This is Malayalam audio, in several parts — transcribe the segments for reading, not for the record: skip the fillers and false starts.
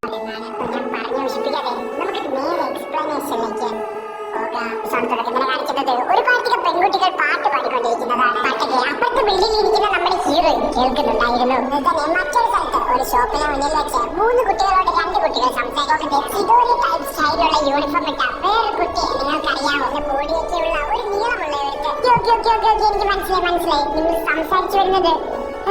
പറഞ്ഞു വിഷിപ്പിക്കാതെ നമുക്ക് നേരെ എക്സ്പ്ലനേഷനിലേക്ക് പോകാം. തുടക്കത്തിൽ കാണിക്കുന്നത് ഒരു പാർട്ടിക്ക് പെൺകുട്ടികൾ പാട്ട് പാടിക്കൊണ്ടിരിക്കുന്നതാണ്. പാട്ടൊക്കെ അപ്പുറത്തെ ബിൽഡിംഗിൽ ഇരിക്കുന്ന നമ്മുടെ ഹീറോ കേൾക്കുന്നുണ്ടായിരുന്നു. തന്നെ മറ്റൊരു സ്ഥലത്ത് ഒരു ഷോപ്പിന് മുന്നിൽ വെച്ച് 3 കുട്ടികളോട് 2 കുട്ടികൾ സംസാരിക്കുന്നത് ഇതൊരു ടൈപ്പ് സ്റ്റൈലുള്ള യൂണിഫോം ഇട്ട വേറൊരു കുട്ടിയെ നിങ്ങൾക്കറിയാവുന്ന ബോഡിയൊക്കെയുള്ള ഒരു നീളമുള്ള എനിക്ക് മനസ്സിലായി നിങ്ങൾ സംസാരിച്ചു വരുന്നത്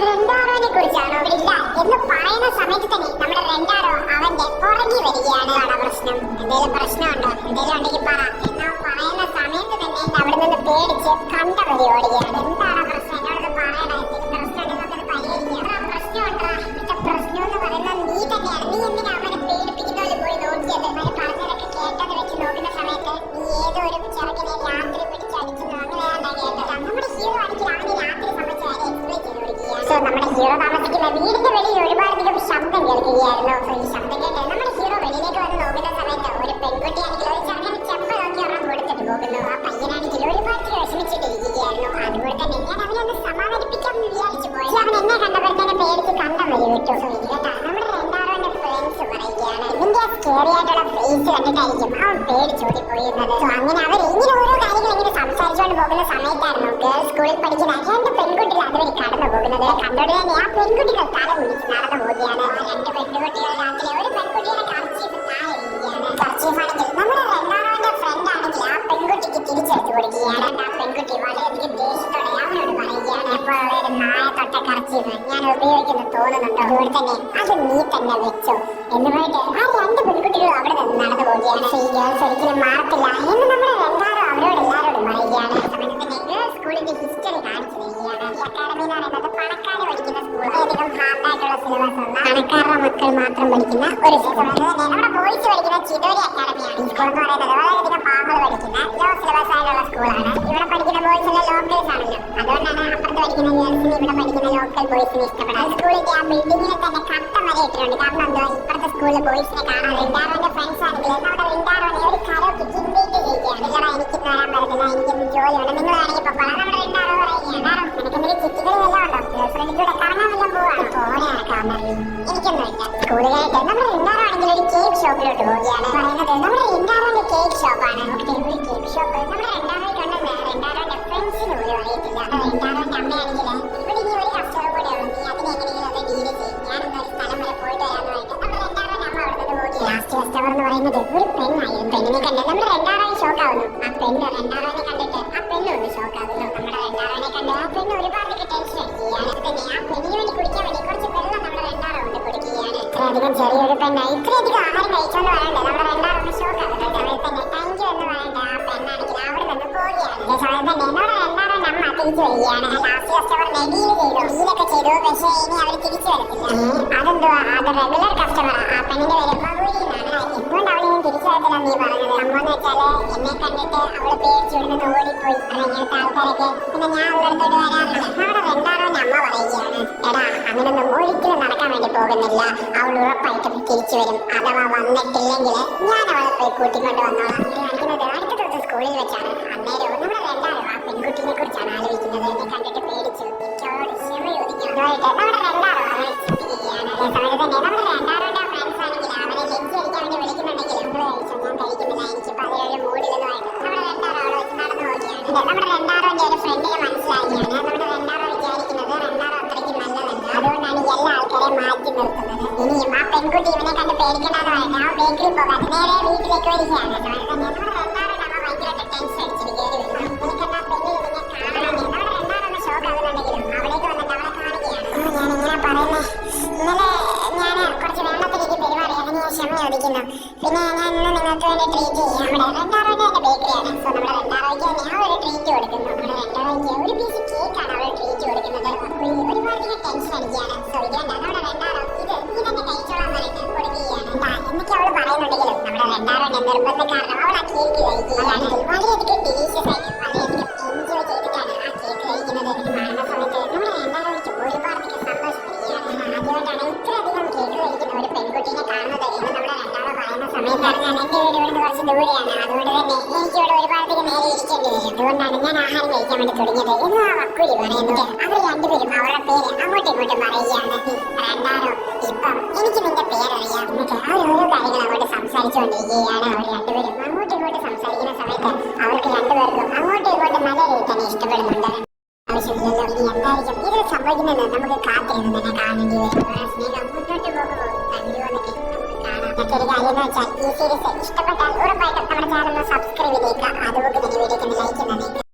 രണ്ടാറോനെ കുറിച്ചാണോ? ഇല്ല എന്ന് പറയുന്ന സമയത്ത് തന്നെ നമ്മുടെ രണ്ടാറോ അവന്റെ പുറകെ വരികയാണ്. പ്രശ്നം എന്തെങ്കിലും പ്രശ്നമുണ്ടോ? എന്തെങ്കിലും ഉണ്ടെങ്കിൽ പറ എന്നാ പറയുന്ന സമയത്ത് തന്നെ അവിടെ നിന്ന് പേടിച്ച് കണ്ട വരി ഓടുകയാണ്. എന്താണ് പ്രശ്നം? എന്നോട് പറയണ പ്രശ്നം നമുക്കത് പരിഹരിക്കാം. പ്രശ്നമുണ്ടോ? ഇവിടുത്തെ പ്രശ്നം എന്ന് പറയുന്നത് നീ തന്നെയാണ്. നീ എന്തിനാ അവനെ പേടിപ്പിക്കുന്നവര് പോയി നോക്കിയത്? അവന് പറഞ്ഞതൊക്കെ കേട്ടത് വെച്ച് നോക്കുന്ന സമയത്ത് നീ ഏതോ ഒരു ചെറുക്കിനെ രാത്രി പിടിച്ചടിക്കുന്നു അങ്ങനെയാണ് കേട്ടത്. നമ്മുടെ ഹീറോ ആണെങ്കിൽ അവന് രാത്രി സംബന്ധിച്ച് എക്സ്പ്ലെയിൻ ചെയ്ത് കൊടുക്കുകയാണ്. നമ്മുടെ ഹീറോ താമസിക്കുന്ന വീടിന്റെ വെളിയിൽ ഒരുപാടധികം ശബ്ദം കേൾക്കുകയായിരുന്നു. ഈ ശബ്ദം കേട്ട് നമ്മുടെ ഹീറോ വെളിയിലേക്ക് വന്ന് നോക്കുന്ന സമയത്ത് ഒരു പെൺകുട്ടിയാണെങ്കിൽ ഒരു ചെറുക്കന് ചെമ്പ് നോക്കി ഒരെണ്ണം കൊടുത്തിട്ട് പോകുന്നു. ആ പയ്യനാണെങ്കിൽ ഒരുപാട് വിഷമിച്ചിട്ടിരിക്കുകയായിരുന്നു. അതുപോലെ തന്നെ ഞാൻ അവനൊന്ന് സമാധാനിപ്പിക്കാൻ വിചാരിച്ചു പോയി. അവൻ എന്നെ കണ്ടപ്പോഴത്തേനെ പേടിച്ച് കണ്ടം വഴി വിട്ടു. കേട്ടാ നമ്മുടെ രണ്ടാറോന്റെ ഫ്രണ്ട്സ് പറയുകയാണ് ഇതിന്റെ സ്കേറി ആയിട്ടുള്ള ഫേസ് കണ്ടിട്ടായിരിക്കും അവൻ പേടിച്ചോടി പോയിരുന്നത്. അങ്ങനെ അവർ ഇങ്ങനെ ഓരോ കാര്യങ്ങൾ ഇങ്ങനെ സംസാരിച്ചുകൊണ്ട് പോകുന്ന സമയത്തായിരുന്നു ഗേൾസ് സ്കൂളിൽ പഠിക്കുന്ന 2 പെൺകുട്ടികൾ അതുവഴി കടന്നു പോകുന്നത്. കണ്ടോടെ തന്നെ ആ പെൺകുട്ടികൾ തല കുനിച്ച് നടന്നു പോവുകയാണ്. ആ 2 പെൺകുട്ടികൾ രാത്രി ഒരു പെൺകുട്ടിയുടെ കർച്ചീഫ് താഴെയിരിക്കുകയാണ്. കർച്ചീഫാണെങ്കിൽ നമ്മുടെ രണ്ടാമത്തെ ഫ്രണ്ട് ആണെങ്കിൽ ആ പെൺകുട്ടിക്ക് തിരിച്ചെടുത്ത് കൊടുക്കുകയാണ്. ആ പെൺകുട്ടി വളരെയധികം ദേഷ്യത്തോടെ അവനോട് പറയുകയാണ് അപ്പോൾ ഒരു നായ തൊട്ട കർച്ചീഫ് ഞാൻ ഉപയോഗിക്കുന്നു തോന്നുന്നുണ്ടോ? അതുകൊണ്ട് തന്നെ അത് നീ തന്നെ വെച്ചോ എന്ന് പറഞ്ഞിട്ട് ആ 2 പെൺകുട്ടികൾ അവിടെ നിന്ന് നടന്നു പോവുകയാണ്. ഈ ഗേൾസ് ഒരിക്കലും മാറത്തില്ല എന്ന് നമ്മുടെ രണ്ടാറും അവരോട് എല്ലാവരോടും പറയുകയാണ്. സമയത്ത് തന്നെ ഗേൾസ് സ്കൂളിന്റെ ഹിസ്റ്ററി കാണിച്ചു തരികയാണ്. ഈ അക്കാഡമി എന്ന് പറയുന്നത് പണക്കാര് പഠിക്കുന്ന സ്കൂൾ. അധികം ഹാർഡായിട്ടുള്ള സിലബസ് ഉള്ള പണക്കാരുടെ മക്കൾ മാത്രം പഠിക്കുന്ന ഒരു സ്കൂൾ. നമ്മുടെ ബോയ്സ് പഠിക്കുന്ന ചിതോരി അക്കാഡമിയാണ്. ഈ സ്കൂൾ എന്ന് പറയുന്നത് വളരെയധികം പാവങ്ങൾ പഠിക്കുന്ന ലോ സിലബസ് ആയിട്ടുള്ള സ്കൂളാണ്. ഇവിടെ പഠിക്കുന്ന ബോയ്സ് എല്ലാം ലോക്കൽസ് ആണല്ലോ. അതുകൊണ്ടാണ് അപ്പുറത്ത് പഠിക്കുന്ന ഗേൾസിന് ഇവിടെ പഠിക്കുന്ന ലോക്കൽ ബോയ്സിന് ഇഷ്ടപ്പെടുന്നത്. സ്കൂളിന്റെ ആ ബിൽഡിങ്ങിനെ തന്നെ കട്ടം വരെ ഇട്ടിട്ടുണ്ട്. കാരണം എന്തോ ഇപ്പുറത്തെ സ്കൂളിലെ ബോയ്സിനെ കാണാൻ റിൻഡാറോന്റെ ഫ്രണ്ട്സ് ആണെങ്കിൽ നമ്മുടെ റിൻഡാറോനെ ഒരു കരോക്ക് ഇൻവൈറ്റ് ചെയ്യുകയാണ്. എനിക്ക് വരാൻ പറ്റില്ല, എനിക്കൊന്നും ജോലിയുണ്ട്, നിങ്ങൾ വേണമെങ്കിൽ പൊക്കോളാം. നമ്മുടെ റിൻഡാറോ പറയുകയാണ് എനിക്കെന്തെങ്കിലും ചുറ്റികളും എല്ലാം ഉണ്ടോ? ഗേൾഫ്രണ്ടിന്റെ കൂടെ കറങ്ങാൻ വല്ലതും പോവാണ്. എനിക്കൊന്നുമില്ല. സ്കൂളുകായിട്ട് നമ്മുടെ റിൻഡാറോ ആണെങ്കിൽ ഒരു കേക്ക് ഷോപ്പിലോട്ട് പോവുകയാണ്. പറയുന്നത് നമ്മുടെ റിൻഡാറോന്റെ കേക്ക് ഷോപ്പാണ്. ഒരു കേക്ക് ഷോപ്പ് നമ്മുടെ രണ്ടാറോയ്ക്ക് ഉണ്ടെന്ന് രണ്ടാറോന്റെ ഫ്രണ്ട്സിന് പോലും അറിയത്തില്ല. രണ്ടാറോന്റെ അമ്മയാണെങ്കിൽ ഇവിടെ ഇനി ഒരു കസ്റ്റമർ കൂടെ ഉള്ളൂ, നീ അതിനെ എങ്ങനെയെങ്കിലും അത് ഡീല് ചെയ്യും, ഞാനൊന്ന് ഒരു സ്ഥലം വരെ പോയിട്ട് വരാമെന്ന് പറഞ്ഞിട്ട് നമ്മുടെ രണ്ടാറോന്റെ അമ്മ അവിടെ നിന്ന് പോവുകയാണ്. ലാസ്റ്റ് കസ്റ്റമർ എന്ന് പറയുന്നത് ഒരു പെണ്ണായിരുന്നു. പെണ്ണിനെ കണ്ട് നമ്മുടെ രണ്ടാറോയും ഷോക്കാവുന്നു. ആ പെണ്ണ് രണ്ടാറോനെ കണ്ടിട്ട് ആ പെണ്ണ് ഒന്ന് ഷോക്കാവുന്നു. നമ്മുടെ രണ്ടാറോനെ കണ്ട് ആ പെണ്ണ് ഒരുപാട് ടെൻഷൻ അടിക്കുകയാണ്. തന്നെ ആ പെണ്ണിന് വേണ്ടി കുടിക്കാൻ വേണ്ടി കുറച്ച് വെള്ളം നമ്മുടെ രണ്ടാറോ കൊണ്ട് കൊടുക്കുകയാണ്. ഇത്രയധികം ചെറിയൊരു പെണ്ണായി ഇത്രയധികം ആഹാരം കഴിച്ചോണ്ട് പറയണ്ടേ നമ്മുടെ രണ്ടാറോ ഷോക്കാവുന്നു. സമയത്ത് തന്നെ താങ്ക് യു എന്ന് പറയേണ്ട ആ പെണ്ണാണെങ്കിൽ അവിടെ നിന്ന് പോവുകയാണ്. അതേ സമയത്ത് തന്നെ നമ്മുടെ രണ്ടാറോന്റെ അമ്മ തിരിച്ചു വരികയാണ്. ലാസ്റ്റ് കസ്റ്റമറിനെ ഡീലൊക്കെ ചെയ്തു. പക്ഷേ ഇനി അവർ തിരിച്ചു വരത്തില്ല. അതെന്തോ അത് റെഗുലർ കസ്റ്റമറാ. ആ പെണ്ണിന്റെ പേര് മകുരിന്നാണ്. എന്തുകൊണ്ട് അവളിങ്ങനെ തിരിച്ചു വരത്തില്ല നീ പറഞ്ഞത്? സംഭവം എന്ന് വെച്ചാല് എന്നെ കണ്ടിട്ട് അവള് പേടിച്ചുവിടുന്നത് ഓടിപ്പോയി. അങ്ങനത്തെ ആൾക്കാരൊക്കെ പിന്നെ ഞാൻ അവളുടെ അടുത്തോട്ട് വരാറില്ല. നമ്മുടെ രണ്ടാറോന്റെ അമ്മ പറയുകയാണ് എടാ അങ്ങനൊന്നും ഒരിക്കലും നടക്കാൻ വേണ്ടി പോകുന്നില്ല. അവൾ ഉറപ്പായിട്ടും തിരിച്ചു വരും. അഥവാ വന്നിട്ടില്ലെങ്കിൽ ഞാൻ അവളെ പോയി കൂട്ടിക്കൊണ്ട് വന്നോളാം. കാണിക്കുന്നത് അടുത്ത ദിവസം സ്കൂളിൽ വെച്ചാണ്. അന്നേരം നമ്മുടെ രണ്ടാറോ ആ പെൺകുട്ടിനെ കുറിച്ചാണ് ആലോചിക്കുന്നത്. എന്നെ കണ്ടിട്ട് പേടിച്ചു. എനിക്ക് അവളോട് ക്ഷമ ചോദിക്കണം. നമ്മുടെ രണ്ടാറോ അവനെ ചിന്തിക്കുകയാണ്. അതേ സമയത്ത് തന്നെ നമ്മുടെ രണ്ടാറോന്റെ ഫ്രണ്ട്സ് ആണെങ്കിൽ അവനെ ലഞ്ച് കഴിക്കാൻ വേണ്ടി വിളിക്കുന്നുണ്ടെങ്കിൽ നമ്മൾ കഴിച്ചു ഞാൻ കഴിക്കുന്നില്ല, എനിക്ക് പതിനേഴ് മൂടിലെന്നുമായിട്ട് നമ്മുടെ രണ്ടാറോ അവിടെ വെച്ച് നടന്നു നോക്കിയാണ്. നമ്മുടെ രണ്ടാറോന്റെ ഒരു ഫ്രണ്ടിനെ മനസ്സിലാക്കിയാണ്. നമ്മുടെ രണ്ടാറോ വിചാരിക്കുന്നത് രണ്ടാറോ അത്രയ്ക്ക് നല്ലതല്ല. അതുകൊണ്ടാണ് എല്ലാ ആൾക്കാരെയും മാറ്റി നിർത്തുന്നത്. ഇനിയും ആ പെൺകുട്ടി ഇവനെ കണ്ട് പേടിക്കണ്ടെന്ന് പറഞ്ഞിട്ട് ആ ബേക്കറി പോകാതെ നേരെ വീട്ടിലേക്ക് വരികയാണ്. നമ്മുടെ രണ്ടാറോന്റെ അമ്മ ഭയങ്കരമായിട്ട് ടെൻഷൻ അടിച്ചിരിക്കുകയാണ്. എനിക്കെന്നാ പെണ്ണിൽ ഇതിനെ കാണണമെങ്കിൽ നമ്മുടെ രണ്ടാറൊന്ന് ഷോക്ക് ആകുന്നുണ്ടെങ്കിലും അവിടേക്ക് വന്നിട്ട് അവളെ കാണുകയാണ്. ഞാൻ ഇങ്ങനെ പറയുന്നത് ഇന്നലെ ഞാൻ കുറച്ച് വെള്ളത്തിലേക്ക് പെരുമാറി, അതിന് ഞാൻ ക്ഷമ ചോദിക്കുന്നു. പിന്നെ ഞാൻ ഇന്ന് നിങ്ങൾക്ക് വേണ്ടി ട്രീറ്റ് ചെയ്യാം. നമ്മുടെ രണ്ടാറോയ്ക്ക് എൻ്റെ ബേക്കറിയാണ്. സോ നമ്മുടെ രണ്ടാറോയ്ക്ക് ഞാൻ ഒരു ട്രീറ്റ് കൊടുക്കുന്നു. നമ്മുടെ രണ്ടാറോയ്ക്ക് ഒരു പീസ് കേക്കാണ് അവൾ ട്രീറ്റ് കൊടുക്കുന്നത്. ഒരുപാട് ടെൻഷൻ അടിക്കുകയാണ്. സോ ഇതുകൊണ്ട് നമ്മുടെ രണ്ടാറോ ഇത് നീ തന്നെ കഴിച്ചോളാൻ പറഞ്ഞിട്ട് കൊടുക്കുകയാണ്. എന്നൊക്കെ അവൾ പറയുന്നുണ്ടെങ്കിലും നമ്മുടെ രണ്ടാറോന്റെ നിർബന്ധ കാരണം അവൾ ആ കേക്ക് കഴിക്കുകയാണ്. വളരെയധികം ഡെലീഷ്യസ് ആയിട്ട് വളരെയധികം എൻജോയ് ചെയ്തിട്ടാണ് ആ കേക്ക് കഴിക്കുന്നത്. കാണുന്ന സമയത്ത് നമ്മുടെ രണ്ടാറോയ്ക്ക് ഒരുപാട് സന്തോഷം വരികയാണ്. അതുകൊണ്ടാണ് ഇത്രയധികം കേക്ക് കഴിക്കുന്ന ഒരു പെൺകുട്ടീനെ കാണുന്നത് എന്ന് നമ്മുടെ രണ്ടാറോ പറയുന്ന സമയത്താണ്. ഞാൻ എൻ്റെ വീട് ഇവിടുന്ന് കുറച്ച് ദൂരെയാണ്. അതുകൊണ്ട് തന്നെ എനിക്ക് ഇവിടെ ഒരുപാട് നേരെ ഇരിക്കേണ്ടി വരും. അതുകൊണ്ടാണ് ഞാൻ ആഹാരം കഴിക്കാൻ വേണ്ടി തുടങ്ങിയത് എന്ന് ആ വക്കൂരി പറയുന്നത്. അവർ രണ്ടുപേരും അവരുടെ പേര് അങ്ങോട്ടും ഇങ്ങോട്ടും പറയുകയാണ്. രണ്ടാറോ ഇപ്പം എനിക്ക് നിന്റെ പേരറിയാം. എന്നിട്ട് ആ ഒരു സംസാരിച്ചുകൊണ്ടിരിക്കുകയാണ് അവർ രണ്ടുപേരും. അങ്ങോട്ടും ഇങ്ങോട്ടും സംസാരിക്കുന്ന സമയത്ത് അവർക്ക് രണ്ടുപേർക്കും അങ്ങോട്ടും ഇങ്ങോട്ടും നല്ല രീതിയിൽ തന്നെ ഇഷ്ടപ്പെടുന്നുണ്ട്. ആവശ്യമില്ലല്ലോ ഇനി എന്തായിരിക്കും ഇത് സംഭവിക്കുന്നത് നമുക്ക് കാത്തിരുന്ന് തന്നെ കാണേണ്ടി വരും. സ്നേഹം മുന്നോട്ട് പോകുമ്പോൾ തരുമെന്നൊക്കെ നമുക്ക് കാണാം. മറ്റൊരു കാര്യം എന്ന് വെച്ചാൽ ഈ സീരീസ് ഇഷ്ടപ്പെട്ടാൽ ഉറപ്പായിട്ടും നമ്മുടെ ചാനൽ സബ്സ്ക്രൈബ് ചെയ്തേക്കുക. അതുപോലെ തന്നെ വീഡിയോക്ക് ലൈക്ക് ചെയ്യുന്നേക്കുക.